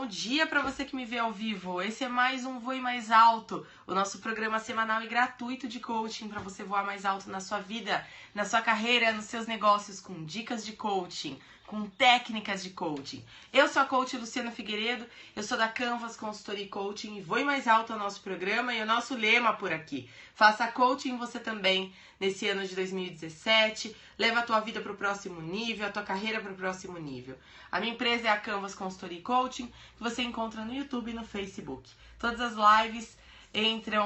dia para você que me vê ao vivo. Esse é mais um Voe Mais Alto, o nosso programa semanal e gratuito de coaching para você voar mais alto na sua vida, na sua carreira, nos seus negócios, com dicas de coaching, com técnicas de coaching. Eu sou a coach Luciana Figueiredo, eu sou da Canvas Consultoria e Coaching e Voe Mais Alto é o nosso programa e o nosso lema por aqui. Faça coaching você também nesse ano de 2017, leva a tua vida para o próximo nível, a tua carreira para o próximo nível. A minha empresa é a Canvas Consultoria e Coaching, que você encontra no YouTube e no Facebook. Todas as lives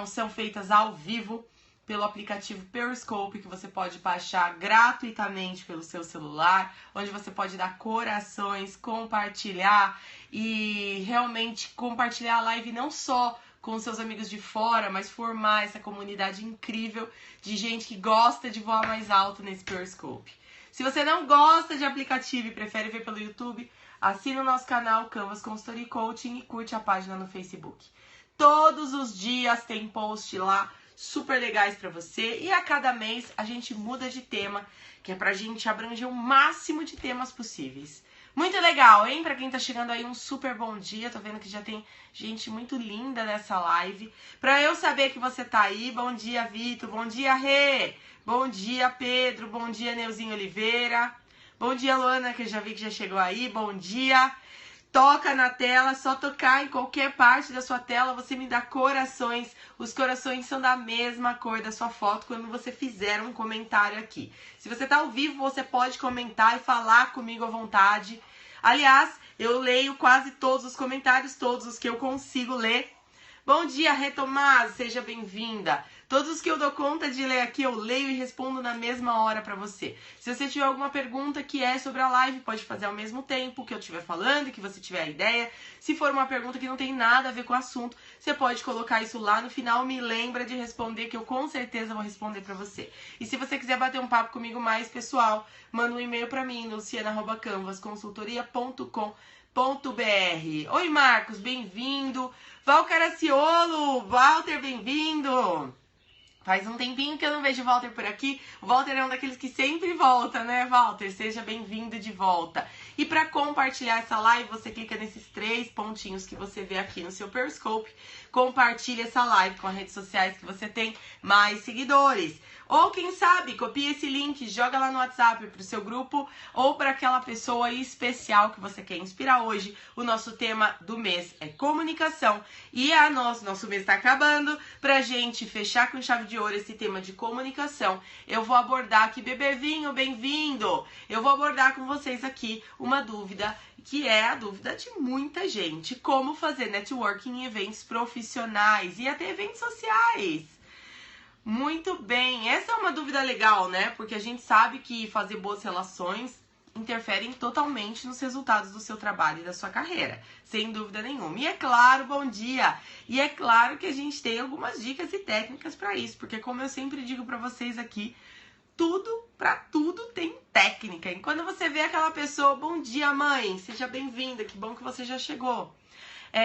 são feitas ao vivo pelo aplicativo Periscope, que você pode baixar gratuitamente pelo seu celular, onde você pode dar corações, compartilhar e realmente compartilhar a live não só com seus amigos de fora, mas formar essa comunidade incrível de gente que gosta de voar mais alto nesse Periscope. Se você não gosta de aplicativo e prefere ver pelo YouTube, assina o nosso canal Canvas Consultoria e Coaching e curte a página no Facebook. Todos os dias tem post lá super legais para você e a cada mês a gente muda de tema, que é pra gente abranger o máximo de temas possíveis. Muito legal, hein? Pra quem tá chegando aí, um super bom dia. Tô vendo que já tem gente muito linda nessa live. Pra eu saber que você tá aí, bom dia, Vitor. Bom dia, Rê. Bom dia, Pedro. Bom dia, Neuzinho Oliveira. Bom dia, Luana, que eu já vi que já chegou aí. Bom dia. Toca na tela, só tocar em qualquer parte da sua tela, você me dá corações. Os corações são da mesma cor da sua foto quando você fizer um comentário aqui. Se você tá ao vivo, você pode comentar e falar comigo à vontade. Aliás, eu leio quase todos os comentários, todos os que eu consigo ler. Bom dia, Retomaz, seja bem-vinda. Todos os que eu dou conta de ler aqui, eu leio e respondo na mesma hora pra você. Se você tiver alguma pergunta que é sobre a live, pode fazer ao mesmo tempo que eu estiver falando e que você tiver a ideia. Se for uma pergunta que não tem nada a ver com o assunto, você pode colocar isso lá no final, me lembra de responder, que eu com certeza vou responder pra você. E se você quiser bater um papo comigo mais pessoal, manda um e-mail pra mim, luciana@canvasconsultoria.com.br. Oi, Marcos, bem-vindo. Val Caraciolo, Walter, bem-vindo. Faz um tempinho que eu não vejo o Walter por aqui. O Walter é um daqueles que sempre volta, né, Walter? Seja bem-vindo de volta. E para compartilhar essa live, você clica nesses 3 pontinhos que você vê aqui no seu Periscope. Compartilha essa live com as redes sociais que você tem mais seguidores. Ou quem sabe, copia esse link, joga lá no WhatsApp pro seu grupo ou para aquela pessoa especial que você quer inspirar hoje. O nosso tema do mês é comunicação e nosso mês está acabando. Pra gente fechar com chave de ouro esse tema de comunicação, eu vou abordar aqui, bebezinho, bem-vindo! Eu vou abordar com vocês aqui uma dúvida que é a dúvida de muita gente. Como fazer networking em eventos profissionais e até eventos sociais. Muito bem, essa é uma dúvida legal, né? Porque a gente sabe que fazer boas relações interferem totalmente nos resultados do seu trabalho e da sua carreira, sem dúvida nenhuma. E é claro, bom dia! E é claro que a gente tem algumas dicas e técnicas para isso, porque como eu sempre digo para vocês aqui, para tudo tem técnica. E quando você vê aquela pessoa, bom dia, mãe, seja bem-vinda, que bom que você já chegou.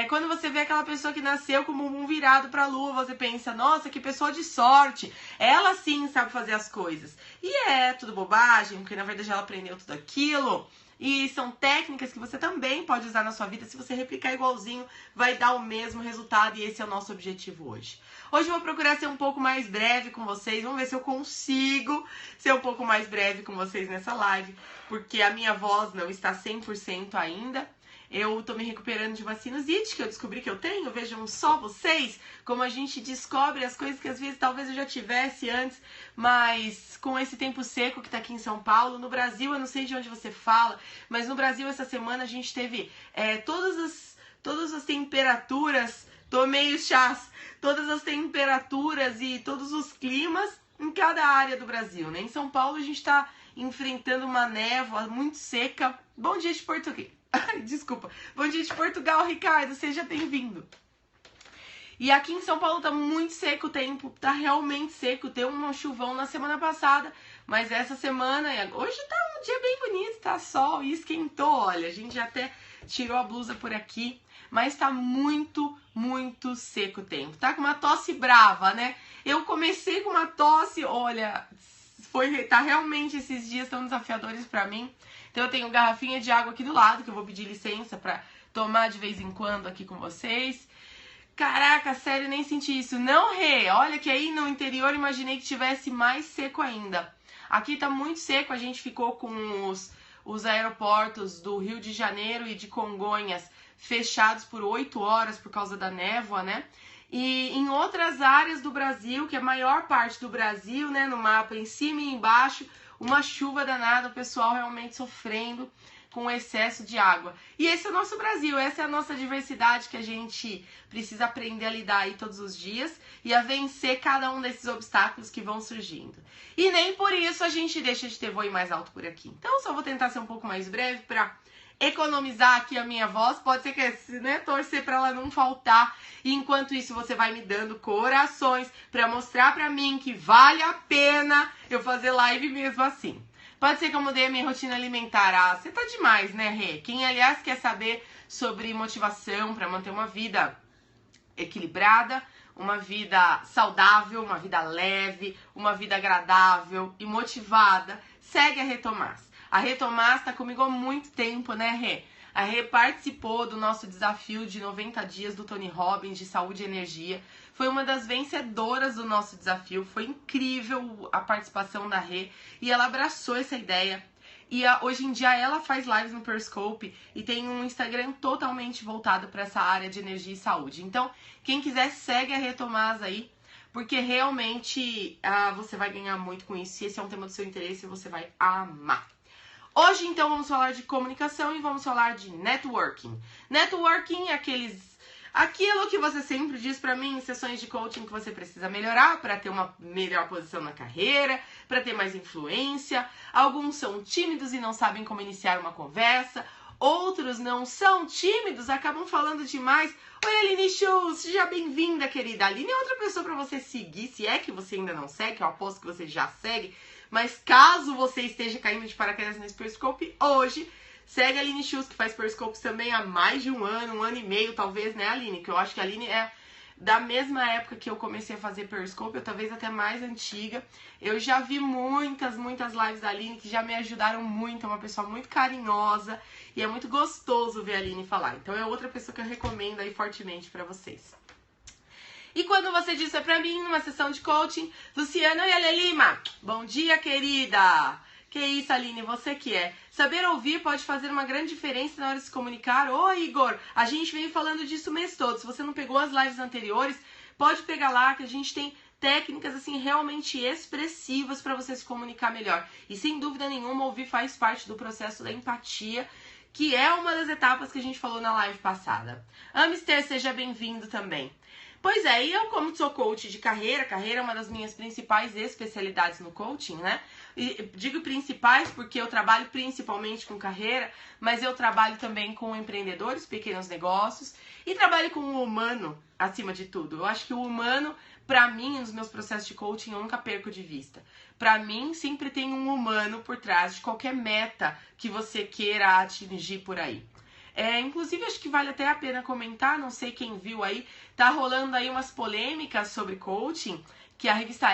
Quando você vê aquela pessoa que nasceu como um virado pra lua, você pensa, nossa, que pessoa de sorte. Ela sim sabe fazer as coisas. E é tudo bobagem, porque na verdade ela aprendeu tudo aquilo. E são técnicas que você também pode usar na sua vida. Se você replicar igualzinho, vai dar o mesmo resultado. E esse é o nosso objetivo hoje. Hoje eu vou procurar ser um pouco mais breve com vocês. Vamos ver se eu consigo ser um pouco mais breve com vocês nessa live. Porque a minha voz não está 100% ainda. Eu tô me recuperando de uma sinusite que eu descobri que eu tenho. Vejam só vocês como a gente descobre as coisas que às vezes talvez eu já tivesse antes, mas com esse tempo seco que tá aqui em São Paulo, no Brasil, eu não sei de onde você fala, mas no Brasil essa semana a gente teve todas as temperaturas, tomei os chás, todas as temperaturas e todos os climas em cada área do Brasil, né? Em São Paulo a gente tá enfrentando uma névoa muito seca. Bom dia de Portugal. Desculpa. Bom dia de Portugal, Ricardo. Seja bem-vindo. E aqui em São Paulo tá muito seco o tempo. Tá realmente seco. Deu um chuvão na semana passada. Mas essa semana, hoje tá um dia bem bonito. Tá sol e esquentou. Olha, a gente já até tirou a blusa por aqui. Mas tá muito, muito seco o tempo. Tá com uma tosse brava, né? Eu comecei com uma tosse, olha, tá realmente, esses dias tão desafiadores pra mim. Então eu tenho garrafinha de água aqui do lado, que eu vou pedir licença pra tomar de vez em quando aqui com vocês. Caraca, sério, nem senti isso. Não, Rê, olha que aí no interior imaginei que tivesse mais seco ainda. Aqui tá muito seco, a gente ficou com os aeroportos do Rio de Janeiro e de Congonhas fechados por 8 horas por causa da névoa, né? E em outras áreas do Brasil, que é a maior parte do Brasil, né, no mapa, em cima e embaixo, uma chuva danada, o pessoal realmente sofrendo com o excesso de água. E esse é o nosso Brasil, essa é a nossa diversidade que a gente precisa aprender a lidar aí todos os dias e a vencer cada um desses obstáculos que vão surgindo. E nem por isso a gente deixa de ter voo mais alto por aqui. Então só vou tentar ser um pouco mais breve para economizar aqui a minha voz, pode ser que, né, torcer para ela não faltar. E enquanto isso você vai me dando corações para mostrar para mim que vale a pena eu fazer live mesmo assim. Pode ser que eu mudei a minha rotina alimentar. Ah, você tá demais, né, Rê? Quem, aliás, quer saber sobre motivação para manter uma vida equilibrada, uma vida saudável, uma vida leve, uma vida agradável e motivada, segue a Rê Tomás. A Rê Tomás tá comigo há muito tempo, né, Rê? A Rê participou do nosso desafio de 90 dias do Tony Robbins de saúde e energia. Foi uma das vencedoras do nosso desafio. Foi incrível a participação da Rê e ela abraçou essa ideia. E hoje em dia ela faz lives no Periscope e tem um Instagram totalmente voltado para essa área de energia e saúde. Então, quem quiser, segue a Rê Tomás aí, porque realmente você vai ganhar muito com isso. Se esse é um tema do seu interesse, você vai amar. Hoje, então, vamos falar de comunicação e vamos falar de networking. Networking é aquilo que você sempre diz pra mim em sessões de coaching que você precisa melhorar para ter uma melhor posição na carreira, para ter mais influência. Alguns são tímidos e não sabem como iniciar uma conversa. Outros não são tímidos, acabam falando demais. Oi, Aline Schultz, seja bem-vinda, querida. A Aline é outra pessoa para você seguir, se é que você ainda não segue, eu aposto que você já segue. Mas caso você esteja caindo de paraquedas nesse Periscope hoje, segue a Aline Schultz, que faz Periscopes também há mais de um ano e meio, talvez, né, Aline? Que eu acho que a Aline é da mesma época que eu comecei a fazer Periscope, ou talvez até mais antiga. Eu já vi muitas lives da Aline que já me ajudaram muito, é uma pessoa muito carinhosa e é muito gostoso ver a Aline falar. Então é outra pessoa que eu recomendo aí fortemente pra vocês. E quando você disse pra mim, numa sessão de coaching, Luciana e Ale Lima, bom dia, querida! Que isso, Aline, você que é. Saber ouvir pode fazer uma grande diferença na hora de se comunicar. Ô, Igor, a gente veio falando disso o mês todo. Se você não pegou as lives anteriores, pode pegar lá, que a gente tem técnicas, assim, realmente expressivas para você se comunicar melhor. E, sem dúvida nenhuma, ouvir faz parte do processo da empatia, que é uma das etapas que a gente falou na live passada. Amister, seja bem-vindo também. Pois é, e eu como sou coach de carreira é uma das minhas principais especialidades no coaching, né? E digo principais porque eu trabalho principalmente com carreira, mas eu trabalho também com empreendedores, pequenos negócios e trabalho com o humano acima de tudo. Eu acho que o humano, pra mim, nos meus processos de coaching, eu nunca perco de vista. Pra mim, sempre tem um humano por trás de qualquer meta que você queira atingir por aí. Inclusive, acho que vale até a pena comentar, não sei quem viu aí, tá rolando aí umas polêmicas sobre coaching, que a revista a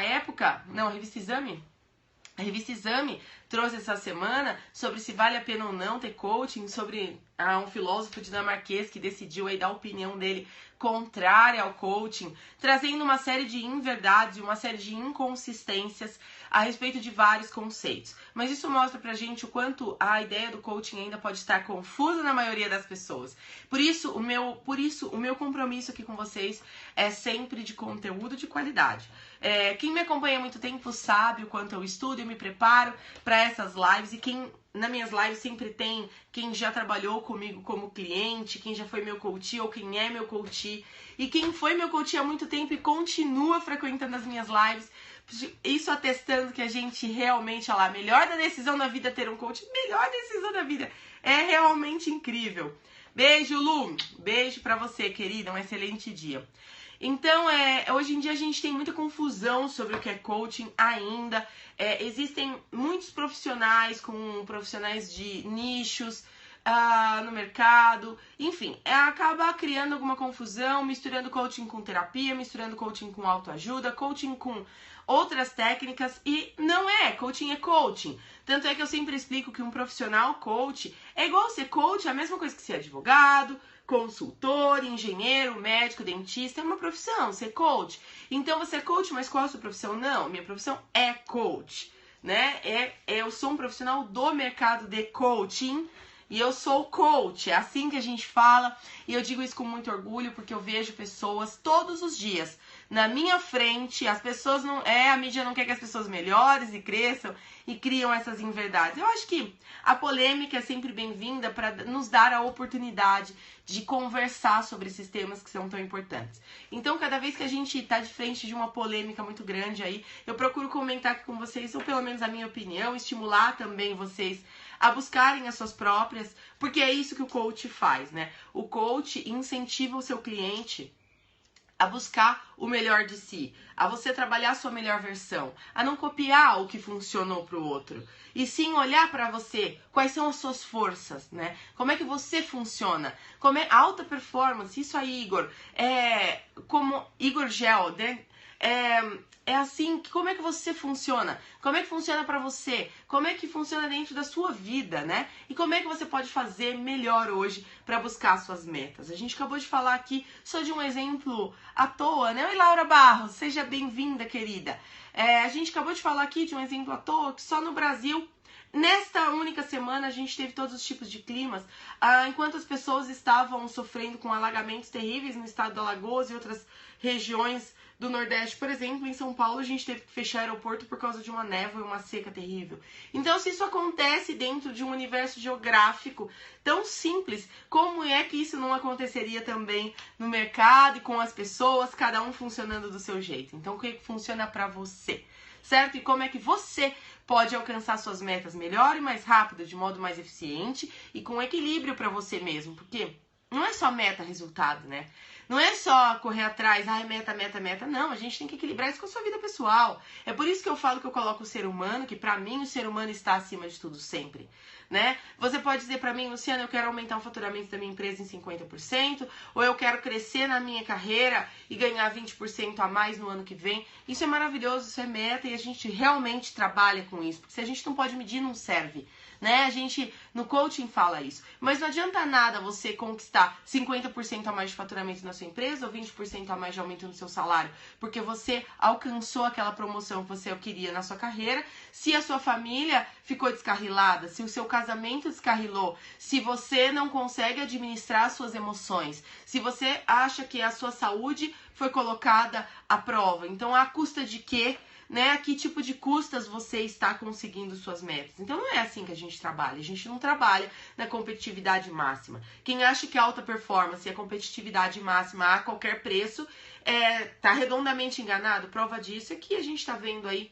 revista Exame trouxe essa semana sobre se vale a pena ou não ter coaching, sobre um filósofo dinamarquês que decidiu aí dar a opinião dele contrária ao coaching, trazendo uma série de inverdades, uma série de inconsistências a respeito de vários conceitos. Mas isso mostra pra gente o quanto a ideia do coaching ainda pode estar confusa na maioria das pessoas. Por isso, o meu compromisso aqui com vocês é sempre de conteúdo de qualidade. Quem me acompanha há muito tempo sabe o quanto eu estudo e me preparo para essas lives, e quem nas minhas lives sempre tem quem já trabalhou comigo como cliente, quem já foi meu coach ou quem é meu coach, e quem foi meu coach há muito tempo e continua frequentando as minhas lives, isso atestando que a gente realmente, olha lá, melhor da decisão da vida ter um coach, melhor decisão da vida, é realmente incrível. Beijo, Lu, beijo pra você, querida, um excelente dia. Então, hoje em dia a gente tem muita confusão sobre o que é coaching ainda. Existem muitos profissionais com profissionais de nichos no mercado. Enfim, acaba criando alguma confusão, misturando coaching com terapia, misturando coaching com autoajuda, coaching com outras técnicas, e não coaching é coaching. Tanto é que eu sempre explico que um profissional coach é igual ser coach, é a mesma coisa que ser advogado, consultor, engenheiro, médico, dentista, é uma profissão, ser coach. Então você é coach, mas qual é a sua profissão? Não, minha profissão é coach, né? Eu sou um profissional do mercado de coaching e eu sou coach, é assim que a gente fala, e eu digo isso com muito orgulho porque eu vejo pessoas todos os dias na minha frente, as pessoas não... a mídia não quer que as pessoas melhores e cresçam e criam essas inverdades. Eu acho que a polêmica é sempre bem-vinda para nos dar a oportunidade de conversar sobre esses temas que são tão importantes. Então, cada vez que a gente está de frente de uma polêmica muito grande aí, eu procuro comentar aqui com vocês, ou pelo menos a minha opinião, estimular também vocês a buscarem as suas próprias, porque é isso que o coach faz, né? O coach incentiva o seu cliente a buscar o melhor de si, a você trabalhar a sua melhor versão, a não copiar o que funcionou para o outro, e sim olhar para você, quais são as suas forças, né? Como é que você funciona? Como é alta performance, isso aí, Igor, como Igor Gel, né? É assim, como é que você funciona? Como é que funciona pra você? Como é que funciona dentro da sua vida, né? E como é que você pode fazer melhor hoje pra buscar suas metas? A gente acabou de falar aqui só de um exemplo à toa, né? Oi, Laura Barros, seja bem-vinda, querida. A gente acabou de falar aqui de um exemplo à toa que só no Brasil, nesta única semana, a gente teve todos os tipos de climas, enquanto as pessoas estavam sofrendo com alagamentos terríveis no estado do Alagoas e outras regiões do Nordeste, por exemplo, em São Paulo, a gente teve que fechar o aeroporto por causa de uma névoa e uma seca terrível. Então, se isso acontece dentro de um universo geográfico tão simples, como é que isso não aconteceria também no mercado e com as pessoas, cada um funcionando do seu jeito? Então, o que funciona para você, certo? E como é que você pode alcançar suas metas melhor e mais rápido, de modo mais eficiente e com equilíbrio para você mesmo? Porque não é só meta, resultado, né? Não é só correr atrás, meta, meta, meta. Não, a gente tem que equilibrar isso com a sua vida pessoal. É por isso que eu falo que eu coloco o ser humano, que pra mim o ser humano está acima de tudo sempre, né? Você pode dizer pra mim, Luciana, eu quero aumentar o faturamento da minha empresa em 50%, ou eu quero crescer na minha carreira e ganhar 20% a mais no ano que vem. Isso é maravilhoso, isso é meta e a gente realmente trabalha com isso. Porque se a gente não pode medir, não serve, né? A gente, no coaching, fala isso. Mas não adianta nada você conquistar 50% a mais de faturamento na sua empresa ou 20% a mais de aumento no seu salário, porque você alcançou aquela promoção que você queria na sua carreira, se a sua família ficou descarrilada, se o seu casamento descarrilou, se você não consegue administrar as suas emoções, se você acha que a sua saúde foi colocada à prova. Então, à custa de quê? Né, a que tipo de custas você está conseguindo suas metas. Então não é assim que a gente trabalha. A gente não trabalha na competitividade máxima. Quem acha que a alta performance e a competitividade máxima a qualquer preço tá redondamente enganado. Prova disso é que a gente está vendo aí.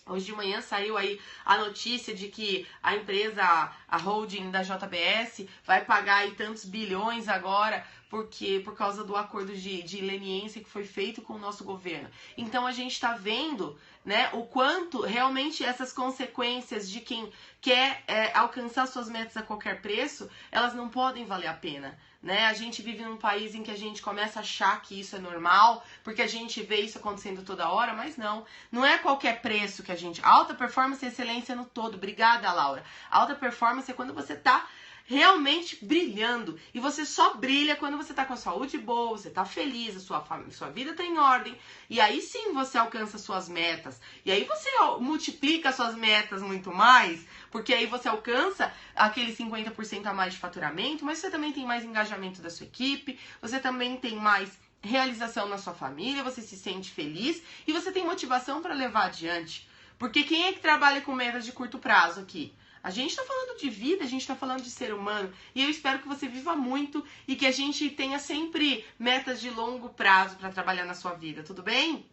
Hoje de manhã saiu aí a notícia de que a empresa, a holding da JBS, vai pagar aí tantos bilhões agora por causa do acordo de leniência que foi feito com o nosso governo. Então a gente está vendo, né, o quanto realmente essas consequências de quem quer alcançar suas metas a qualquer preço, elas não podem valer a pena. Né? A gente vive num país em que a gente começa a achar que isso é normal, porque a gente vê isso acontecendo toda hora, mas não é qualquer preço que a gente... Alta performance e excelência no todo. Obrigada, Laura. Alta performance é quando você tá realmente brilhando, e você só brilha quando você tá com a saúde boa, você tá feliz, a sua vida tá em ordem, e aí sim você alcança suas metas, e aí você multiplica suas metas muito mais, porque aí você alcança aquele 50% a mais de faturamento, mas você também tem mais engajamento da sua equipe, você também tem mais realização na sua família, você se sente feliz e você tem motivação para levar adiante. Porque quem é que trabalha com metas de curto prazo aqui? A gente tá falando de vida, a gente tá falando de ser humano, e eu espero que você viva muito e que a gente tenha sempre metas de longo prazo para trabalhar na sua vida, tudo bem?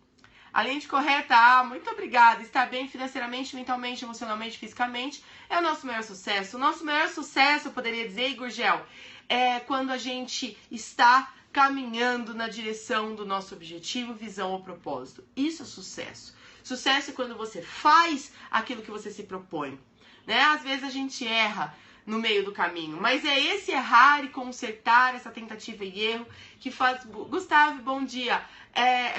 Além de correta, muito obrigada. Estar bem financeiramente, mentalmente, emocionalmente, fisicamente é o nosso maior sucesso. O nosso maior sucesso, eu poderia dizer, Igor Gel, é quando a gente está caminhando na direção do nosso objetivo, visão ou propósito. Isso é sucesso. Sucesso é quando você faz aquilo que você se propõe. Né? Às vezes a gente erra no meio do caminho, mas é esse errar e consertar essa tentativa e erro que faz... Gustavo, bom dia!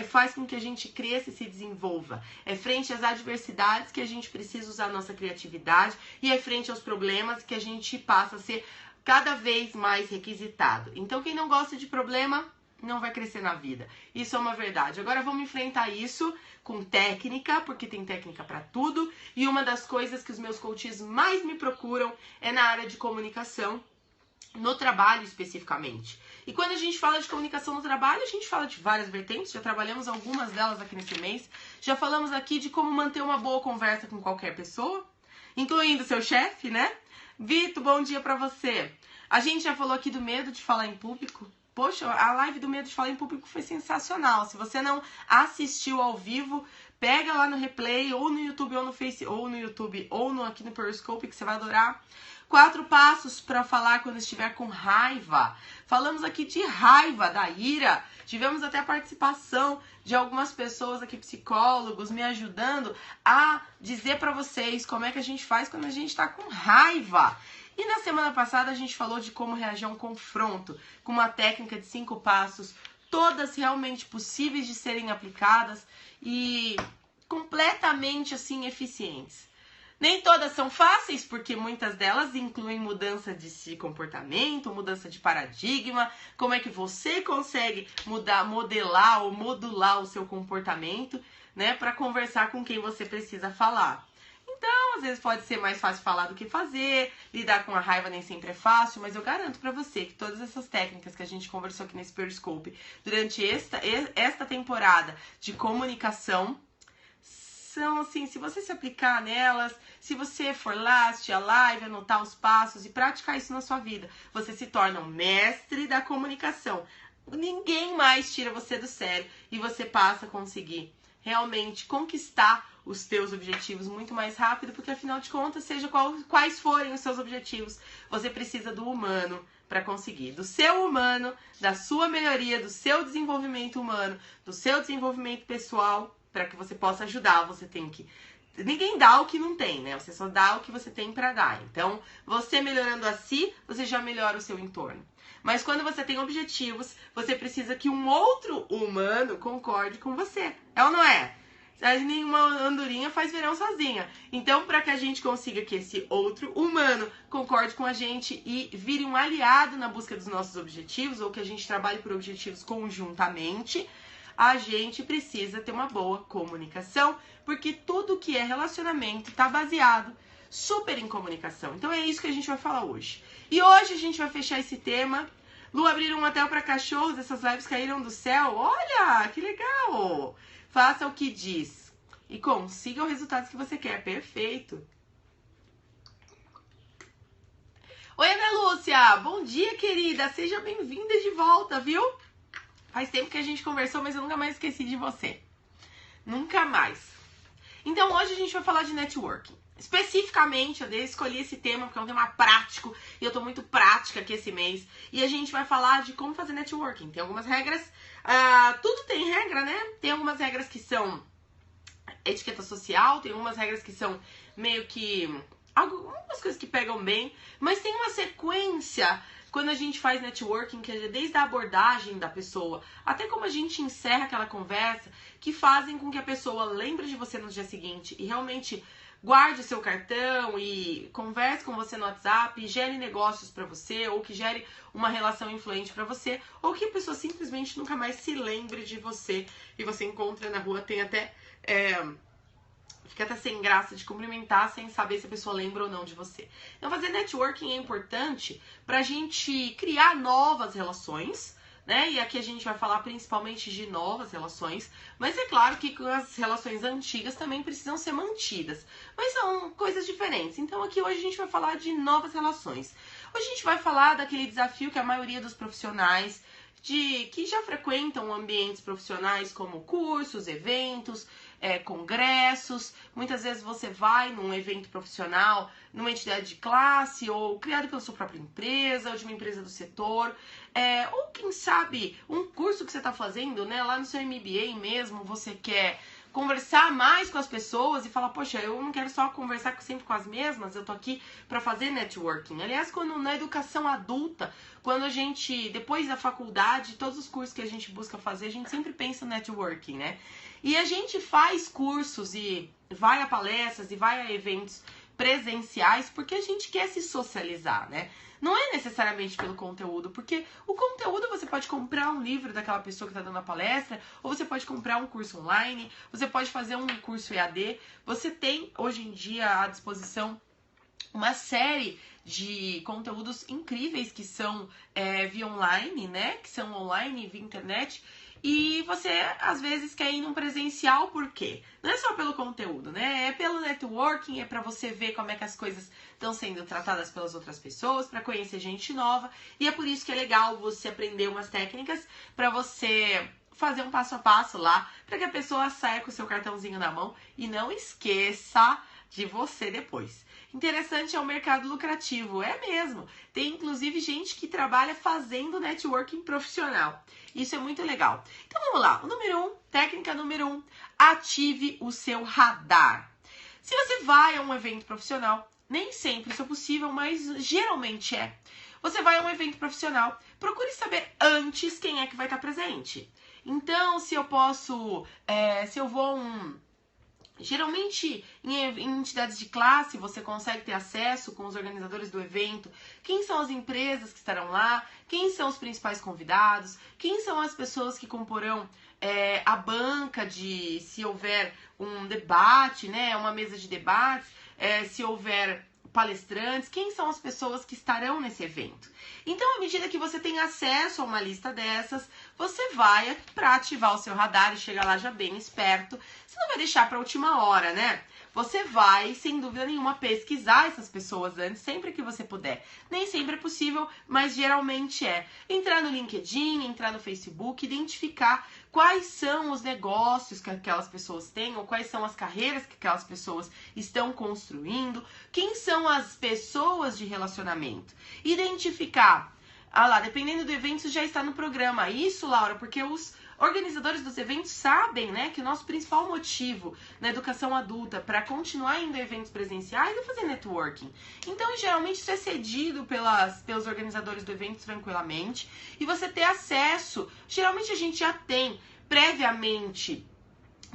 Faz com que a gente cresça e se desenvolva. É frente às adversidades que a gente precisa usar a nossa criatividade e é frente aos problemas que a gente passa a ser cada vez mais requisitado. Então, quem não gosta de problema não vai crescer na vida. Isso é uma verdade. Agora vamos enfrentar isso com técnica, porque tem técnica para tudo. E uma das coisas que os meus coaches mais me procuram é na área de comunicação, no trabalho especificamente. E quando a gente fala de comunicação no trabalho, a gente fala de várias vertentes, já trabalhamos algumas delas aqui nesse mês. Já falamos aqui de como manter uma boa conversa com qualquer pessoa, incluindo seu chefe, né? Vitor, bom dia pra você. A gente já falou aqui do medo de falar em público. Poxa, a live do medo de falar em público foi sensacional. Se você não assistiu ao vivo, pega lá no replay, ou no YouTube, ou no Face, ou no YouTube, ou aqui no Periscope, que você vai adorar. 4 passos para falar quando estiver com raiva. Falamos aqui de raiva, da ira. Tivemos até a participação de algumas pessoas aqui, psicólogos, me ajudando a dizer para vocês como é que a gente faz quando a gente está com raiva. E na semana passada a gente falou de como reagir a um confronto, com uma técnica de 5 passos, todas realmente possíveis de serem aplicadas e completamente assim eficientes. Nem todas são fáceis, porque muitas delas incluem mudança de comportamento, mudança de paradigma, como é que você consegue modelar ou modular o seu comportamento, né, para conversar com quem você precisa falar. Então, às vezes pode ser mais fácil falar do que fazer, lidar com a raiva nem sempre é fácil, mas eu garanto pra você que todas essas técnicas que a gente conversou aqui nesse Periscope durante esta temporada de comunicação são assim, se você se aplicar nelas, se você for lá, assistir a live, anotar os passos e praticar isso na sua vida, você se torna um mestre da comunicação. Ninguém mais tira você do sério e você passa a conseguir realmente conquistar os teus objetivos muito mais rápido, porque afinal de contas, seja quais forem os seus objetivos, você precisa do humano para conseguir. Do seu humano, da sua melhoria, do seu desenvolvimento humano, do seu desenvolvimento pessoal, para que você possa ajudar. Você tem que... Ninguém dá o que não tem, né? Você só dá o que você tem para dar. Então, você melhorando a si, você já melhora o seu entorno. Mas quando você tem objetivos, você precisa que um outro humano concorde com você. É ou não é? Nenhuma andorinha faz verão sozinha. Então, para que a gente consiga que esse outro humano concorde com a gente e vire um aliado na busca dos nossos objetivos, ou que a gente trabalhe por objetivos conjuntamente, a gente precisa ter uma boa comunicação, porque tudo que é relacionamento está baseado super em comunicação. Então é isso que a gente vai falar hoje. E hoje a gente vai fechar esse tema. Lu, abrir um hotel para cachorros, essas lives caíram do céu. Olha, que legal! Faça o que diz e consiga os resultados que você quer. Perfeito. Oi, Ana Lúcia. Bom dia, querida. Seja bem-vinda de volta, viu? Faz tempo que a gente conversou, mas eu nunca mais esqueci de você. Nunca mais. Então, hoje a gente vai falar de networking. Especificamente, eu escolhi esse tema porque é um tema prático e eu tô muito prática aqui esse mês. E a gente vai falar de como fazer networking. Tem algumas regras, tudo tem regra, né? Tem algumas regras que são etiqueta social, tem algumas regras que são meio que... algumas coisas que pegam bem, mas tem uma sequência quando a gente faz networking, que é desde a abordagem da pessoa até como a gente encerra aquela conversa, que fazem com que a pessoa lembre de você no dia seguinte e realmente guarde seu cartão e converse com você no WhatsApp, e gere negócios pra você, ou que gere uma relação influente pra você, ou que a pessoa simplesmente nunca mais se lembre de você e você encontra na rua, tem até... fica até sem graça de cumprimentar sem saber se a pessoa lembra ou não de você. Então fazer networking é importante pra gente criar novas relações, né? E aqui a gente vai falar principalmente de novas relações, mas é claro que as relações antigas também precisam ser mantidas, mas são coisas diferentes. Então aqui hoje a gente vai falar de novas relações. Hoje a gente vai falar daquele desafio que a maioria dos profissionais que já frequentam ambientes profissionais como cursos, eventos, congressos. Muitas vezes você vai num evento profissional, numa entidade de classe, ou criado pela sua própria empresa, ou de uma empresa do setor, ou quem sabe um curso que você está fazendo, né, lá no seu MBA mesmo, você quer conversar mais com as pessoas e falar, poxa, eu não quero só conversar sempre com as mesmas, eu tô aqui para fazer networking. Aliás, quando na educação adulta, quando a gente, depois da faculdade, todos os cursos que a gente busca fazer, a gente sempre pensa no networking, né? E a gente faz cursos e vai a palestras e vai a eventos presenciais porque a gente quer se socializar, né? Não é necessariamente pelo conteúdo, porque o conteúdo você pode comprar um livro daquela pessoa que está dando a palestra, ou você pode comprar um curso online, você pode fazer um curso EAD. Você tem, hoje em dia, à disposição uma série de conteúdos incríveis que são via online, né? Que são online, via internet. E você, às vezes, quer ir num presencial, por quê? Não é só pelo conteúdo, né? É pelo networking, é pra você ver como é que as coisas estão sendo tratadas pelas outras pessoas, pra conhecer gente nova. E é por isso que é legal você aprender umas técnicas pra você fazer um passo a passo lá, pra que a pessoa saia com o seu cartãozinho na mão e não esqueça de você depois. Interessante, é um mercado lucrativo, é mesmo. Tem inclusive gente que trabalha fazendo networking profissional. Isso é muito legal. Então vamos lá, o número 1, técnica número 1, ative o seu radar. Se você vai a um evento profissional, nem sempre isso é possível, mas geralmente é. Você vai a um evento profissional, procure saber antes quem é que vai estar presente. Então, se eu vou a um... Geralmente, em entidades de classe, você consegue ter acesso com os organizadores do evento. Quem são as empresas que estarão lá? Quem são os principais convidados? Quem são as pessoas que comporão a banca se houver um debate, né? Uma mesa de debates, se houver palestrantes, quem são as pessoas que estarão nesse evento. Então, à medida que você tem acesso a uma lista dessas, você vai para ativar o seu radar e chegar lá já bem esperto. Você não vai deixar para a última hora, né? Você vai, sem dúvida nenhuma, pesquisar essas pessoas antes, sempre que você puder. Nem sempre é possível, mas geralmente é. Entrar no LinkedIn, entrar no Facebook, identificar quais são os negócios que aquelas pessoas têm, ou quais são as carreiras que aquelas pessoas estão construindo, quem são as pessoas de relacionamento. Identificar, dependendo do evento, isso já está no programa. Isso, Laura, porque os organizadores dos eventos sabem, né, que o nosso principal motivo na educação adulta para continuar indo a eventos presenciais é fazer networking. Então, geralmente, isso é cedido pelos organizadores do evento tranquilamente. E você ter acesso, geralmente a gente já tem previamente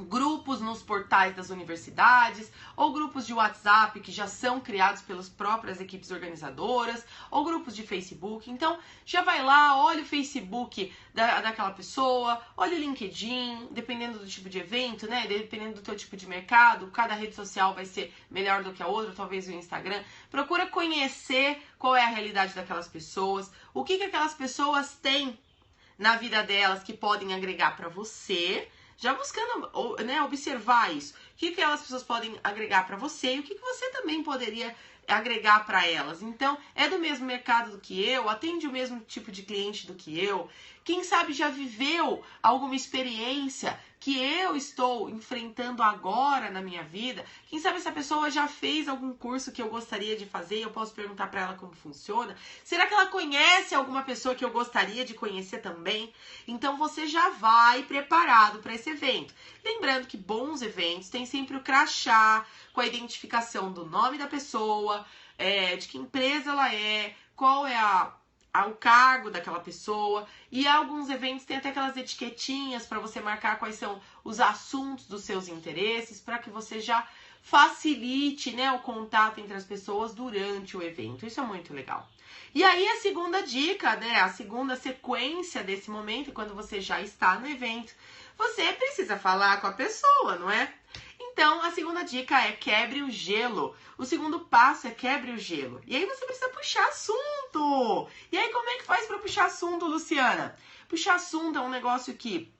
grupos nos portais das universidades, ou grupos de WhatsApp que já são criados pelas próprias equipes organizadoras, ou grupos de Facebook. Então, já vai lá, olha o Facebook daquela pessoa, olha o LinkedIn, dependendo do tipo de evento, né? Dependendo do teu tipo de mercado, cada rede social vai ser melhor do que a outra, talvez o Instagram. Procura conhecer qual é a realidade daquelas pessoas, o que aquelas pessoas têm na vida delas que podem agregar para você, já buscando, né, observar isso. O que aquelas pessoas podem agregar para você e o que você também poderia agregar para elas. Então, é do mesmo mercado do que eu, atende o mesmo tipo de cliente do que eu. Quem sabe já viveu alguma experiência que eu estou enfrentando agora na minha vida. Quem sabe essa pessoa já fez algum curso que eu gostaria de fazer e eu posso perguntar para ela como funciona. Será que ela conhece alguma pessoa que eu gostaria de conhecer também? Então você já vai preparado para esse evento. Lembrando que bons eventos têm sempre o crachá com a identificação do nome da pessoa, de que empresa ela é, qual é o cargo daquela pessoa, e alguns eventos têm até aquelas etiquetinhas para você marcar quais são os assuntos dos seus interesses, para que você já facilite, né, o contato entre as pessoas durante o evento. Isso é muito legal. E aí a segunda dica, né, a segunda sequência desse momento, quando você já está no evento, você precisa falar com a pessoa, não é? Então, a segunda dica é quebre o gelo. O segundo passo é quebre o gelo. E aí você precisa puxar assunto. E aí como é que faz para puxar assunto, Luciana? Puxar assunto é um negócio que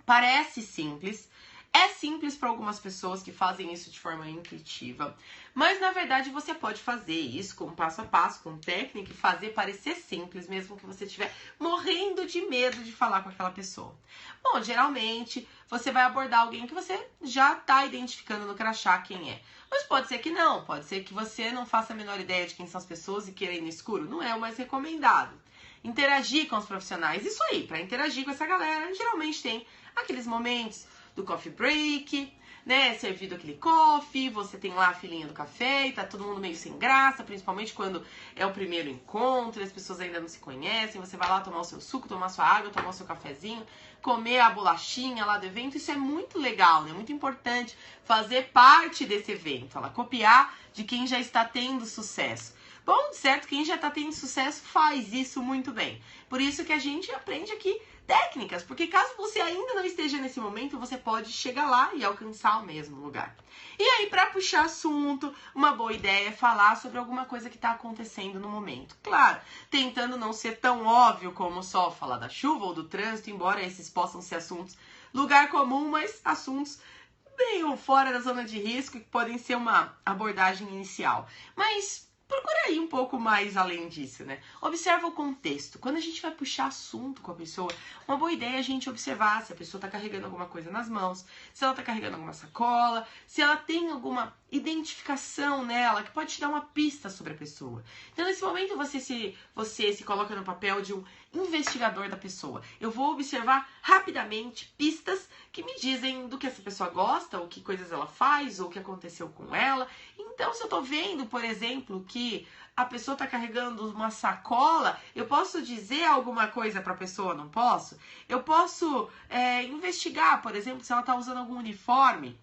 parece simples. É simples para algumas pessoas que fazem isso de forma intuitiva, mas na verdade você pode fazer isso com passo a passo, com técnica, e fazer parecer simples, mesmo que você estiver morrendo de medo de falar com aquela pessoa. Bom, geralmente você vai abordar alguém que você já está identificando no crachá quem é. Mas pode ser que não, pode ser que você não faça a menor ideia de quem são as pessoas e queira ir no escuro. Não é o mais recomendado. Interagir com os profissionais, isso aí, para interagir com essa galera, geralmente tem aqueles momentos do coffee break, né, servido aquele coffee, você tem lá a filinha do café e tá todo mundo meio sem graça, principalmente quando é o primeiro encontro e as pessoas ainda não se conhecem, você vai lá tomar o seu suco, tomar sua água, tomar o seu cafezinho, comer a bolachinha lá do evento, isso é muito legal, né, muito importante fazer parte desse evento, ela copiar de quem já está tendo sucesso. Bom, certo, quem já tá tendo sucesso faz isso muito bem. Por isso que a gente aprende aqui técnicas, porque caso você ainda não esteja nesse momento, você pode chegar lá e alcançar o mesmo lugar. E aí, para puxar assunto, uma boa ideia é falar sobre alguma coisa que está acontecendo no momento. Claro, tentando não ser tão óbvio como só falar da chuva ou do trânsito, embora esses possam ser assuntos lugar comum, mas assuntos bem fora da zona de risco que podem ser uma abordagem inicial. Mas procura aí um pouco mais além disso, né? Observa o contexto. Quando a gente vai puxar assunto com a pessoa, uma boa ideia é a gente observar se a pessoa tá carregando alguma coisa nas mãos, se ela tá carregando alguma sacola, se ela tem alguma identificação nela que pode te dar uma pista sobre a pessoa. Então, nesse momento, você se coloca no papel de um investigador da pessoa. Eu vou observar rapidamente pistas que me dizem do que essa pessoa gosta, ou que coisas ela faz, ou o que aconteceu com ela. Então, se eu tô vendo, por exemplo, que a pessoa tá carregando uma sacola, eu posso dizer alguma coisa pra pessoa, não posso? Eu posso investigar, por exemplo, se ela tá usando algum uniforme.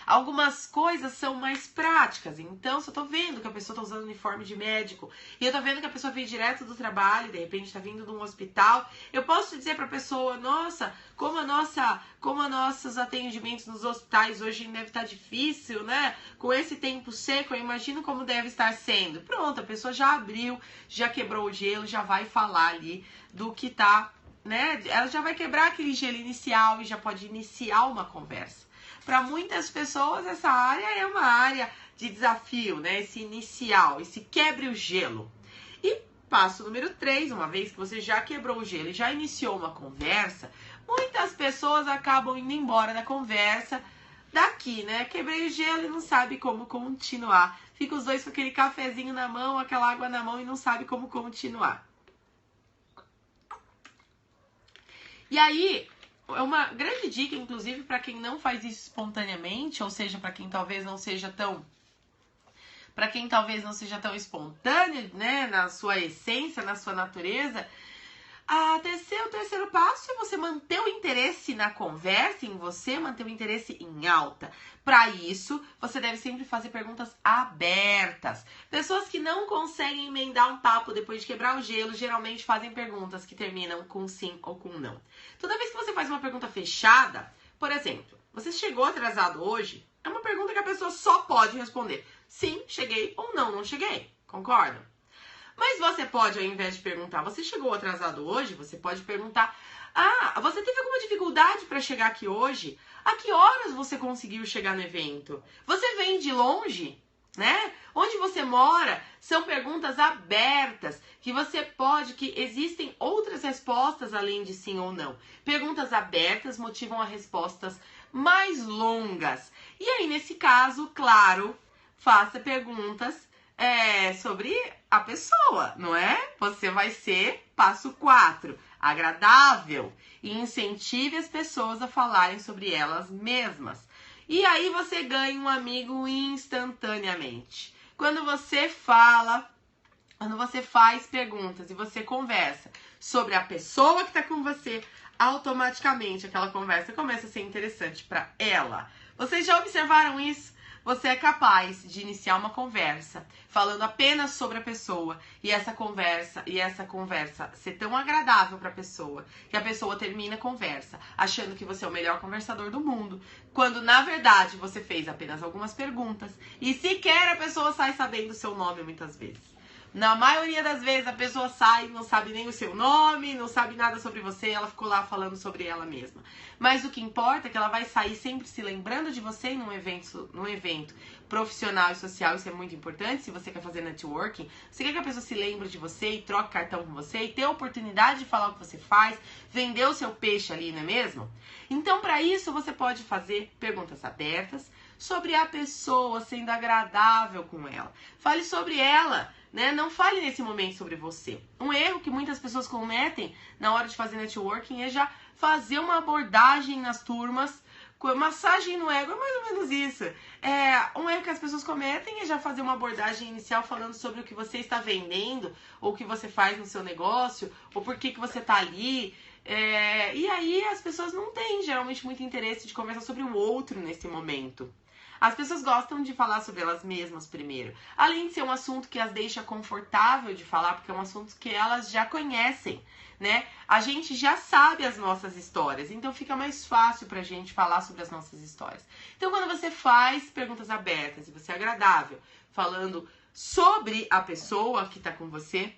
Algumas coisas são mais práticas. Então, se eu tô vendo que a pessoa tá usando uniforme de médico e eu tô vendo que a pessoa veio direto do trabalho, de repente tá vindo de um hospital, eu posso dizer pra pessoa, nossa, como nossos atendimentos nos hospitais hoje deve estar difícil, né? Com esse tempo seco, eu imagino como deve estar sendo. Pronto, a pessoa já abriu, já quebrou o gelo, já vai falar ali do que tá, né? Ela já vai quebrar aquele gelo inicial e já pode iniciar uma conversa. Para muitas pessoas, essa área é uma área de desafio, né? Esse inicial, esse quebre o gelo. E passo número 3, uma vez que você já quebrou o gelo e já iniciou uma conversa, muitas pessoas acabam indo embora da conversa daqui, né? Quebrei o gelo e não sabe como continuar. Fica os dois com aquele cafezinho na mão, aquela água na mão e não sabe como continuar. E aí, é uma grande dica, inclusive, para quem não faz isso espontaneamente, ou seja, para quem talvez não seja tão espontâneo, né, na sua essência, na sua natureza. O terceiro passo é você manter o interesse na conversa, em você, manter o interesse em alta. Para isso, você deve sempre fazer perguntas abertas. Pessoas que não conseguem emendar um papo depois de quebrar o gelo, geralmente fazem perguntas que terminam com sim ou com não. Toda vez que você faz uma pergunta fechada, por exemplo, você chegou atrasado hoje, é uma pergunta que a pessoa só pode responder sim, cheguei, ou não, não cheguei. Concordam? Mas você pode, ao invés de perguntar, você chegou atrasado hoje? Você pode perguntar, você teve alguma dificuldade para chegar aqui hoje? A que horas você conseguiu chegar no evento? Você vem de longe? Né? Onde você mora? São perguntas abertas que existem outras respostas além de sim ou não. Perguntas abertas motivam a respostas mais longas. E aí, nesse caso, claro, faça perguntas sobre a pessoa, não é? Você vai ser, passo 4, agradável e incentive as pessoas a falarem sobre elas mesmas. E aí você ganha um amigo instantaneamente. Quando você faz perguntas e você conversa sobre a pessoa que está com você, automaticamente aquela conversa começa a ser interessante para ela. Vocês já observaram isso? Você é capaz de iniciar uma conversa falando apenas sobre a pessoa e essa conversa ser tão agradável para a pessoa que a pessoa termina a conversa achando que você é o melhor conversador do mundo, quando na verdade você fez apenas algumas perguntas e sequer a pessoa sai sabendo o seu nome muitas vezes. Na maioria das vezes a pessoa sai, não sabe nem o seu nome, não sabe nada sobre você, ela ficou lá falando sobre ela mesma. Mas o que importa é que ela vai sair sempre se lembrando de você num evento profissional e social, isso é muito importante. Se você quer fazer networking, você quer que a pessoa se lembre de você e troque cartão com você e ter a oportunidade de falar o que você faz, vender o seu peixe ali, não é mesmo? Então, para isso, você pode fazer perguntas abertas sobre a pessoa, sendo agradável com ela. Fale sobre ela, né? Não fale nesse momento sobre você. Um erro que muitas pessoas cometem na hora de fazer networking é já fazer uma abordagem nas turmas Massagem no ego é mais ou menos isso. Um erro que as pessoas cometem é já fazer uma abordagem inicial falando sobre o que você está vendendo, ou o que você faz no seu negócio, ou por que você está ali. E aí as pessoas não têm geralmente muito interesse de conversar sobre o outro nesse momento. As pessoas gostam de falar sobre elas mesmas primeiro. Além de ser um assunto que as deixa confortável de falar, porque é um assunto que elas já conhecem, né? A gente já sabe as nossas histórias, então fica mais fácil pra gente falar sobre as nossas histórias. Então quando você faz perguntas abertas e você é agradável, falando sobre a pessoa que tá com você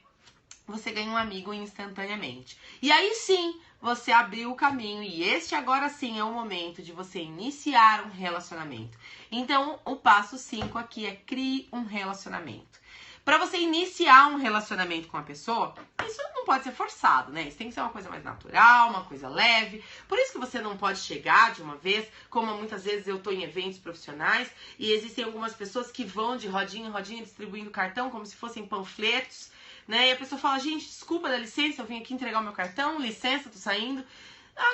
ganha um amigo instantaneamente. E aí sim, você abriu o caminho e este agora sim é o momento de você iniciar um relacionamento. Então, o passo 5 aqui é crie um relacionamento. Para você iniciar um relacionamento com a pessoa, isso não pode ser forçado, né? Isso tem que ser uma coisa mais natural, uma coisa leve. Por isso que você não pode chegar de uma vez, como muitas vezes eu tô em eventos profissionais e existem algumas pessoas que vão de rodinha em rodinha distribuindo cartão como se fossem panfletos, né? E a pessoa fala, gente, desculpa, dá licença, eu vim aqui entregar o meu cartão, licença, tô saindo.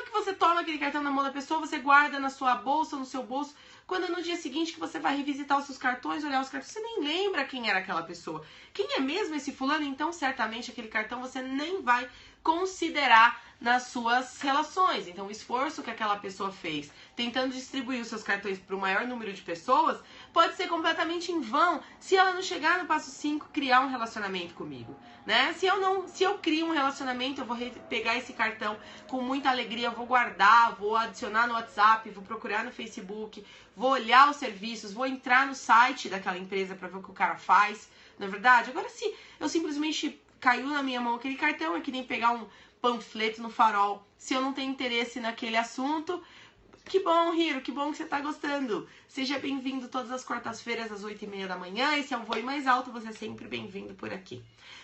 Que você toma aquele cartão na mão da pessoa, você guarda na sua bolsa, no seu bolso. Quando no dia seguinte que você vai revisitar os seus cartões, olhar os cartões, você nem lembra quem era aquela pessoa. Quem é mesmo esse fulano? Então, certamente, aquele cartão você nem vai considerar nas suas relações. Então, o esforço que aquela pessoa fez tentando distribuir os seus cartões para o maior número de pessoas pode ser completamente em vão se ela não chegar no passo 5, criar um relacionamento comigo, né? Se eu crio um relacionamento, eu vou pegar esse cartão com muita alegria, vou guardar, vou adicionar no WhatsApp, vou procurar no Facebook, vou olhar os serviços, vou entrar no site daquela empresa para ver o que o cara faz, não é verdade? Agora, se eu simplesmente caiu na minha mão aquele cartão, é que nem pegar um panfleto no farol. Se eu não tenho interesse naquele assunto, que bom, Hiro, que bom que você tá gostando. Seja bem-vindo todas as quartas-feiras às 8h30 da manhã. Esse é um Voe Mais Alto, você é sempre bem-vindo por aqui.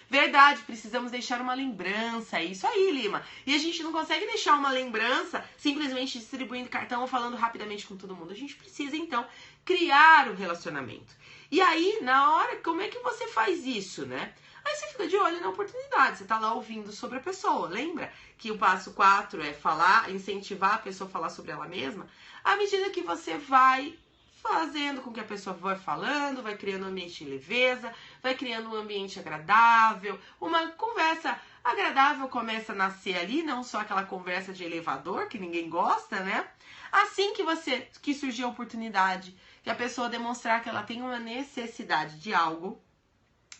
Verdade, precisamos deixar uma lembrança, é isso aí, Lima. E a gente não consegue deixar uma lembrança simplesmente distribuindo cartão ou falando rapidamente com todo mundo. A gente precisa, então, criar o relacionamento. E aí, na hora, como é que você faz isso, né? Aí você fica de olho na oportunidade, você tá lá ouvindo sobre a pessoa. Lembra que o passo 4 é falar, incentivar a pessoa a falar sobre ela mesma? À medida que você vai fazendo com que a pessoa vá falando, vai criando um ambiente de leveza, vai criando um ambiente agradável, uma conversa agradável começa a nascer ali, não só aquela conversa de elevador que ninguém gosta, né? Assim que surgir a oportunidade, que a pessoa demonstrar que ela tem uma necessidade de algo,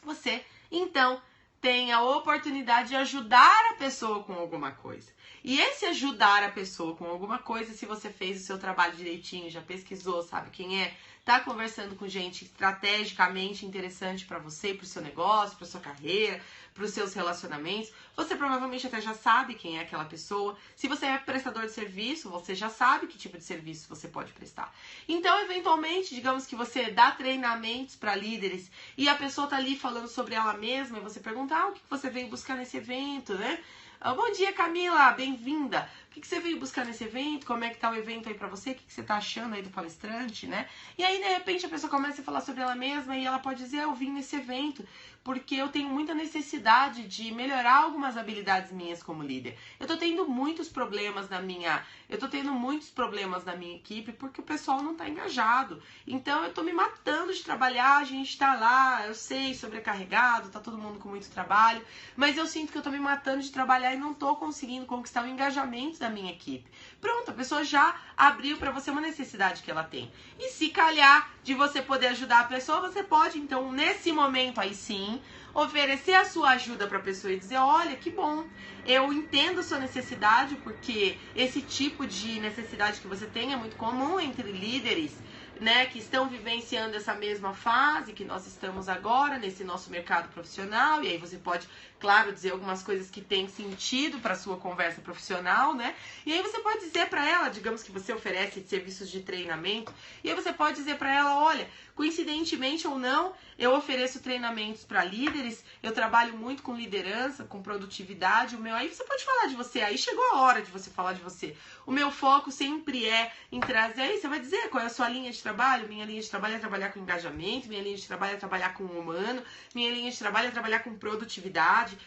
você então tem a oportunidade de ajudar a pessoa com alguma coisa. E esse ajudar a pessoa com alguma coisa, se você fez o seu trabalho direitinho, já pesquisou, sabe quem é, tá conversando com gente estrategicamente interessante para você, para o seu negócio, para sua carreira, para os seus relacionamentos, você provavelmente até já sabe quem é aquela pessoa. Se você é prestador de serviço, você já sabe que tipo de serviço você pode prestar. Então, eventualmente, digamos que você dá treinamentos para líderes e a pessoa tá ali falando sobre ela mesma e você pergunta, o que você veio buscar nesse evento, né? Bom dia, Camila, bem-vinda. O que você veio buscar nesse evento? Como é que tá o evento aí pra você? O que você tá achando aí do palestrante, né? E aí, de repente, a pessoa começa a falar sobre ela mesma e ela pode dizer, eu vim nesse evento porque eu tenho muita necessidade de melhorar algumas habilidades minhas como líder. Eu tô tendo muitos problemas na minha equipe porque o pessoal não tá engajado. Então, eu tô me matando de trabalhar, a gente tá lá, eu sei, sobrecarregado, tá todo mundo com muito trabalho, mas eu sinto que eu tô me matando de trabalhar e não tô conseguindo conquistar o engajamento da minha equipe. Pronto, a pessoa já abriu para você uma necessidade que ela tem. E se calhar de você poder ajudar a pessoa, você pode, então, nesse momento aí sim, oferecer a sua ajuda para a pessoa e dizer, olha, que bom, eu entendo a sua necessidade, porque esse tipo de necessidade que você tem é muito comum entre líderes, né, que estão vivenciando essa mesma fase que nós estamos agora nesse nosso mercado profissional, e aí você pode, claro, dizer algumas coisas que têm sentido para sua conversa profissional, né? E aí você pode dizer para ela, digamos que você oferece serviços de treinamento, e aí você pode dizer para ela, olha, coincidentemente ou não, eu ofereço treinamentos para líderes, eu trabalho muito com liderança, com produtividade, aí você pode falar de você, aí chegou a hora de você falar de você. O meu foco sempre é em trazer, aí você vai dizer qual é a sua linha de trabalho? Minha linha de trabalho é trabalhar com engajamento, minha linha de trabalho é trabalhar com o humano, minha linha de trabalho é trabalhar com produtividade.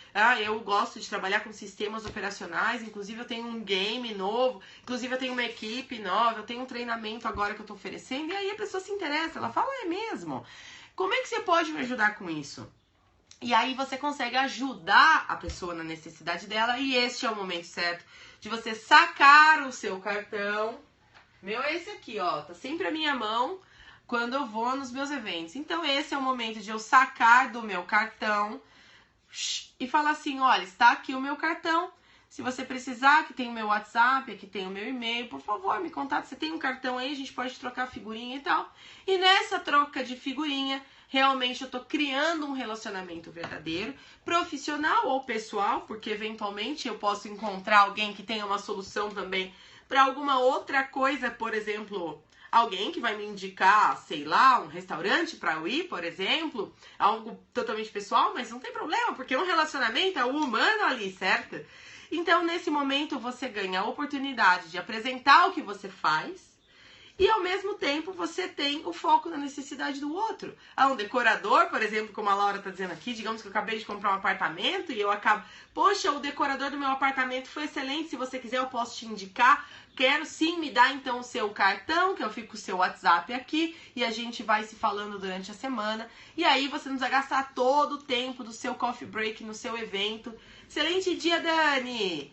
Eu gosto de trabalhar com sistemas operacionais, inclusive eu tenho um game novo, inclusive eu tenho uma equipe nova, eu tenho um treinamento agora que eu tô oferecendo, e aí a pessoa se interessa, ela fala, é mesmo? Como é que você pode me ajudar com isso? E aí você consegue ajudar a pessoa na necessidade dela, e este é o momento certo de você sacar o seu cartão. Meu é esse aqui, ó, tá sempre à minha mão quando eu vou nos meus eventos. Então esse é o momento de eu sacar do meu cartão e falar assim, olha, está aqui o meu cartão. Se você precisar, aqui tem o meu WhatsApp, aqui tem o meu e-mail, por favor, me contate. Você tem um cartão aí, a gente pode trocar figurinha e tal. E nessa troca de figurinha, realmente eu tô criando um relacionamento verdadeiro, profissional ou pessoal, porque eventualmente eu posso encontrar alguém que tenha uma solução também para alguma outra coisa, por exemplo, alguém que vai me indicar, sei lá, um restaurante para eu ir, por exemplo, algo totalmente pessoal, mas não tem problema, porque um relacionamento é o humano ali, certo? Então, nesse momento, você ganha a oportunidade de apresentar o que você faz e, ao mesmo tempo, você tem o foco na necessidade do outro. Um decorador, por exemplo, como a Laura tá dizendo aqui, digamos que eu acabei de comprar um apartamento e eu acabo... Poxa, o decorador do meu apartamento foi excelente, se você quiser eu posso te indicar. Quero sim, me dá então o seu cartão, que eu fico com o seu WhatsApp aqui, e a gente vai se falando durante a semana. E aí você não vai gastar todo o tempo do seu coffee break no seu evento. Excelente dia, Dani!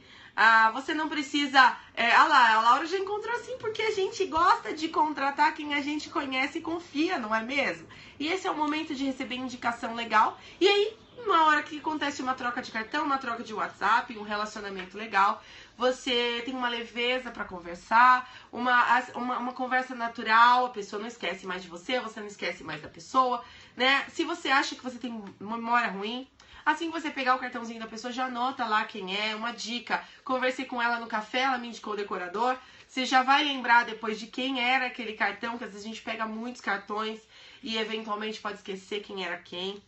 Você não precisa... lá, a Laura já encontrou assim, porque a gente gosta de contratar quem a gente conhece e confia, não é mesmo? E esse é o momento de receber indicação legal. E aí, na hora que acontece uma troca de cartão, uma troca de WhatsApp, um relacionamento legal, você tem uma leveza para conversar, uma conversa natural, a pessoa não esquece mais de você não esquece mais da pessoa, né? Se você acha que você tem uma memória ruim, assim que você pegar o cartãozinho da pessoa, já anota lá quem é, uma dica. Conversei com ela no café, ela me indicou o decorador. Você já vai lembrar depois de quem era aquele cartão, que às vezes a gente pega muitos cartões e eventualmente pode esquecer quem era quem.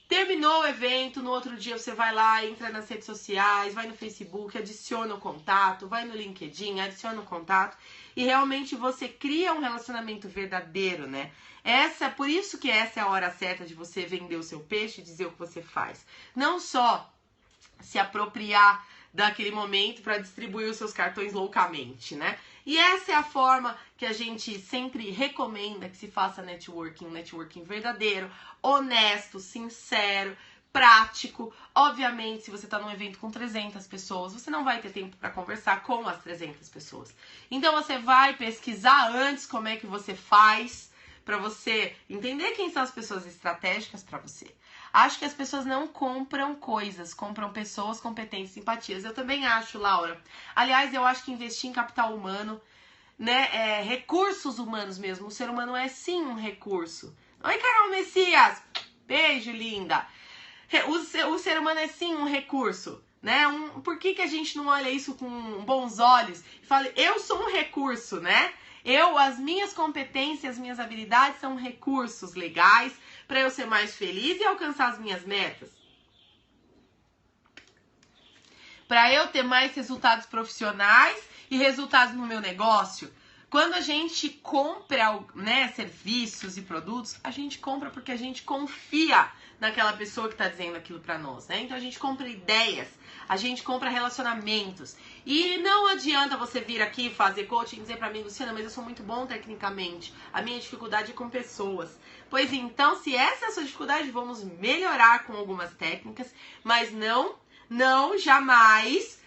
Terminou o evento, no outro dia você vai lá, entra nas redes sociais, vai no Facebook, adiciona o contato, vai no LinkedIn, adiciona o contato e realmente você cria um relacionamento verdadeiro, né? Por isso que essa é a hora certa de você vender o seu peixe e dizer o que você faz. Não só se apropriar daquele momento para distribuir os seus cartões loucamente, né? E essa é a forma que a gente sempre recomenda que se faça networking, um networking verdadeiro, honesto, sincero, prático. Obviamente, se você está num evento com 300 pessoas, você não vai ter tempo para conversar com as 300 pessoas. Então, você vai pesquisar antes como é que você faz para você entender quem são as pessoas estratégicas para você. Acho que as pessoas não compram coisas, compram pessoas, competências, simpatias. Eu também acho, Laura. Aliás, eu acho que investir em capital humano, né, recursos humanos mesmo. O ser humano é sim um recurso. Oi, Carol Messias! Beijo, linda! O ser humano é sim um recurso, né? Por que a gente não olha isso com bons olhos e fala, eu sou um recurso, né? As minhas competências, as minhas habilidades são recursos legais para eu ser mais feliz e alcançar as minhas metas. Para eu ter mais resultados profissionais e resultados no meu negócio. Quando a gente compra, né, serviços e produtos, a gente compra porque a gente confia naquela pessoa que está dizendo aquilo para nós, né? Então a gente compra ideias, a gente compra relacionamentos. E não adianta você vir aqui fazer coaching e dizer para mim, Luciana, mas eu sou muito bom tecnicamente. A minha dificuldade é com pessoas. Pois então, se essa é a sua dificuldade, vamos melhorar com algumas técnicas, mas não jamais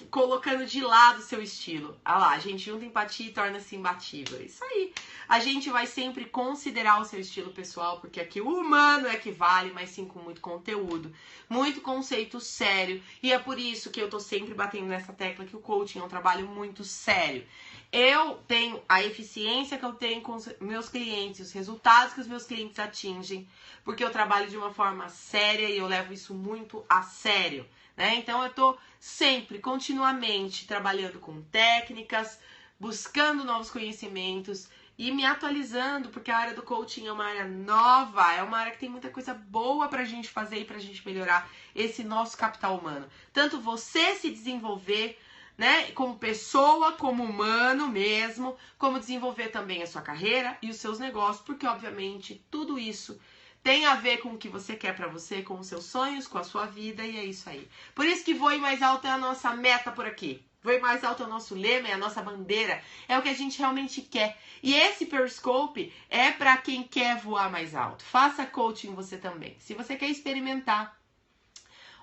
colocando de lado o seu estilo. A gente junta empatia e torna-se imbatível. Isso aí. A gente vai sempre considerar o seu estilo pessoal, porque aqui o humano é que vale, mas sim com muito conteúdo, muito conceito sério. E é por isso que eu tô sempre batendo nessa tecla que o coaching é um trabalho muito sério. Eu tenho a eficiência que eu tenho com os meus clientes, os resultados que os meus clientes atingem, porque eu trabalho de uma forma séria e eu levo isso muito a sério. Então, eu tô sempre, continuamente, trabalhando com técnicas, buscando novos conhecimentos e me atualizando, porque a área do coaching é uma área nova, é uma área que tem muita coisa boa pra gente fazer e pra gente melhorar esse nosso capital humano. Tanto você se desenvolver, né? Como pessoa, como humano mesmo, como desenvolver também a sua carreira e os seus negócios, porque obviamente tudo isso tem a ver com o que você quer pra você, com os seus sonhos, com a sua vida, e é isso aí. Por isso que Voe Mais Alto é a nossa meta por aqui. Voe Mais Alto é o nosso lema, é a nossa bandeira, é o que a gente realmente quer. E esse Periscope é pra quem quer voar mais alto. Faça coaching você também. Se você quer experimentar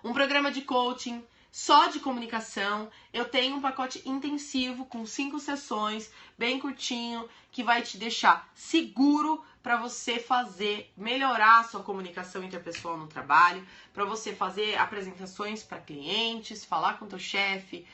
um programa de coaching só de comunicação, eu tenho um pacote intensivo com 5 sessões, bem curtinho, que vai te deixar seguro para você melhorar a sua comunicação interpessoal no trabalho, para você fazer apresentações para clientes, falar com teu chefe,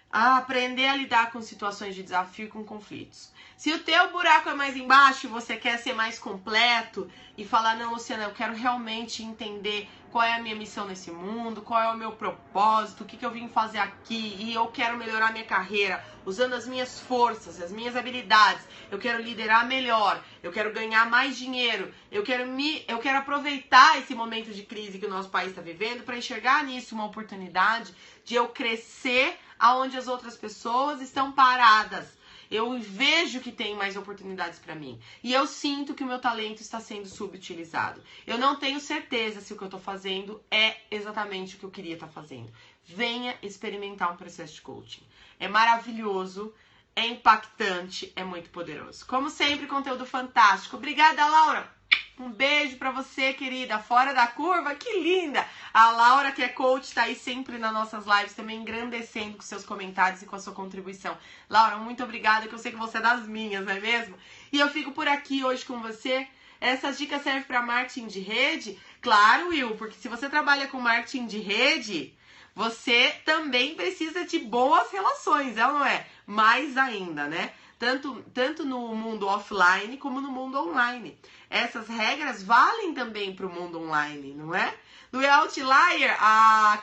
aprender a lidar com situações de desafio e com conflitos. Se o teu buraco é mais embaixo e você quer ser mais completo e falar, não, Luciana, eu quero realmente entender qual é a minha missão nesse mundo, qual é o meu propósito, o que eu vim fazer aqui, e eu quero melhorar minha carreira usando as minhas forças, as minhas habilidades, eu quero liderar melhor, eu quero ganhar mais dinheiro, eu quero aproveitar esse momento de crise que o nosso país está vivendo para enxergar nisso uma oportunidade de eu crescer aonde as outras pessoas estão paradas. Eu vejo que tem mais oportunidades para mim. E eu sinto que o meu talento está sendo subutilizado. Eu não tenho certeza se o que eu estou fazendo é exatamente o que eu queria estar fazendo. Venha experimentar um processo de coaching. É maravilhoso, é impactante, é muito poderoso. Como sempre, conteúdo fantástico. Obrigada, Laura! Um beijo pra você, querida. Fora da curva, que linda! A Laura, que é coach, tá aí sempre nas nossas lives, também engrandecendo com seus comentários e com a sua contribuição. Laura, muito obrigada, que eu sei que você é das minhas, não é mesmo? E eu fico por aqui hoje com você. Essas dicas servem para marketing de rede? Claro, Will, porque se você trabalha com marketing de rede, você também precisa de boas relações, é ou não é? Mais ainda, né? Tanto no mundo offline como no mundo online. Essas regras valem também para o mundo online, não é? No Outlier,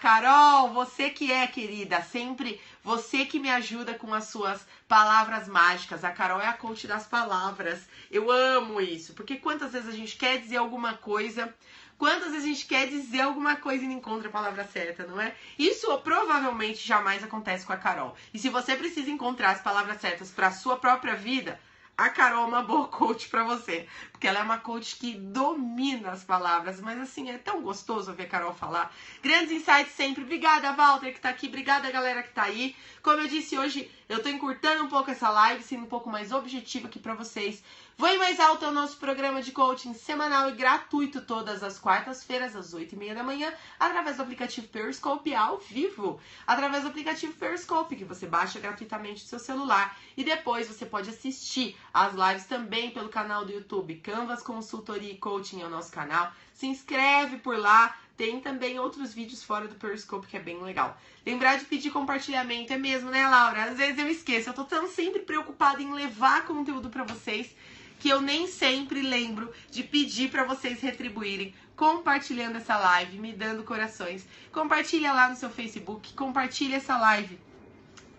Carol, você que é, querida, sempre você que me ajuda com as suas palavras mágicas. A Carol é a coach das palavras. Eu amo isso, porque quantas vezes a gente quer dizer alguma coisa, quantas vezes a gente quer dizer alguma coisa e não encontra a palavra certa, não é? Isso provavelmente jamais acontece com a Carol. E se você precisa encontrar as palavras certas para a sua própria vida, a Carol é uma boa coach pra você, porque ela é uma coach que domina as palavras, mas assim, é tão gostoso ver a Carol falar. Grandes insights sempre. Obrigada, Walter, que tá aqui. Obrigada, galera que tá aí. Como eu disse hoje, eu tô encurtando um pouco essa live, sendo um pouco mais objetiva aqui pra vocês. Voe Mais Alto é o nosso programa de coaching semanal e gratuito todas as quartas-feiras, às 8h30 da manhã, através do aplicativo Periscope ao vivo. Através do aplicativo Periscope, que você baixa gratuitamente do seu celular. E depois você pode assistir as lives também pelo canal do YouTube. Canvas Consultoria e Coaching é o nosso canal. Se inscreve por lá. Tem também outros vídeos fora do Periscope que é bem legal. Lembrar de pedir compartilhamento, é mesmo, né, Laura? Às vezes eu esqueço. Eu tô tão sempre preocupada em levar conteúdo pra vocês que eu nem sempre lembro de pedir pra vocês retribuírem compartilhando essa live, me dando corações. Compartilha lá no seu Facebook, compartilha essa live.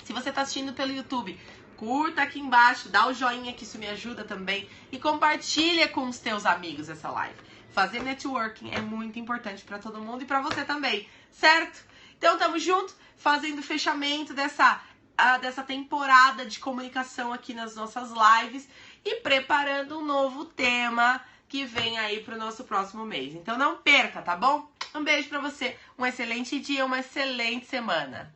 Se você tá assistindo pelo YouTube, curta aqui embaixo, dá o joinha que isso me ajuda também e compartilha com os teus amigos essa live. Fazer networking é muito importante pra todo mundo e pra você também, certo? Então tamo junto, fazendo o fechamento dessa temporada de comunicação aqui nas nossas lives e preparando um novo tema que vem aí pro nosso próximo mês. Então não perca, tá bom? Um beijo pra você, um excelente dia, uma excelente semana.